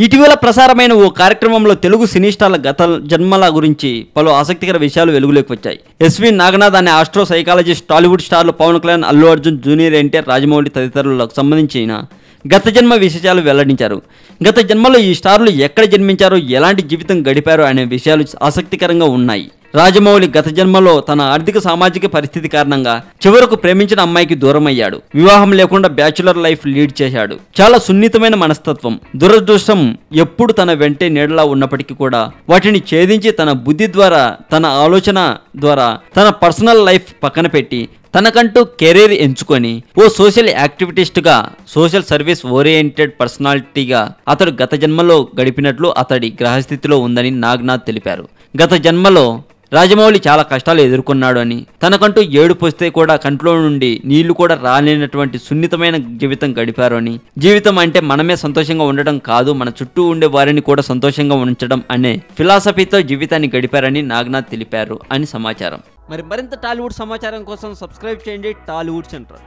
ఇటీవల ప్రసారమైన ఓ కార్యక్రమంలో తెలుగు సినీ స్టార్ల గత జన్మల గురించి పలు ఆసక్తికర విషయాలు వెలుగులోకి వచ్చాయి. ఎస్వి నాగనాథ్ అనే ఆస్ట్రో సైకాలజిస్ట్, టాలీవుడ్ స్టార్లు పవన్ కళ్యాణ్, అల్లు అర్జున్, జూనియర్ ఎన్టీఆర్, రాజమౌళి తదితరులకు సంబంధించిన గత జన్మ విశేషాలు వెల్లడించారు. గత జన్మలో ఈ స్టార్లు ఎక్కడ జన్మించారో, ఎలాంటి జీవితం గడిపారో అనే విషయాలు ఆసక్తికరంగా ఉన్నాయి. రాజమౌళి గత జన్మలో తన ఆర్థిక సామాజిక పరిస్థితి కారణంగా చివరకు ప్రేమించిన అమ్మాయికి దూరమయ్యాడు. వివాహం లేకుండా బ్యాచులర్ లైఫ్ లీడ్ చేశాడు. చాలా సున్నితమైన మనస్తత్వం. దురదృష్టం ఎప్పుడు తన వెంటే నీడలా ఉన్నప్పటికీ కూడా వాటిని ఛేదించి తన బుద్ధి ద్వారా, తన ఆలోచన ద్వారా తన పర్సనల్ లైఫ్ పక్కన పెట్టి తనకంటూ కెరీర్ ఎంచుకొని ఓ సోషల్ యాక్టివిటిస్ట్గా, సోషల్ సర్వీస్ ఓరియంటెడ్ పర్సనాలిటీగా అతడు గత జన్మలో గడిపినట్లు అతడి గ్రహస్థితిలో ఉందని నాగనాథ్ తెలిపారు. గత జన్మలో రాజమౌళి చాలా కష్టాలు ఎదుర్కొన్నాడు అని, తనకంటూ ఏడుపు వస్తే కూడా కంట్లో నుండి నీళ్లు కూడా రాలేనటువంటి సున్నితమైన జీవితం గడిపారు అని, జీవితం అంటే మనమే సంతోషంగా ఉండడం కాదు, మన చుట్టూ ఉండే వారిని కూడా సంతోషంగా ఉంచడం అనే ఫిలాసఫీతో జీవితాన్ని గడిపారని నాగనాథ్ తెలిపారు అని సమాచారం. మరింత టాలీవుడ్ సమాచారం కోసం సబ్స్క్రైబ్ చేయండి టాలీవుడ్ సెంటర్.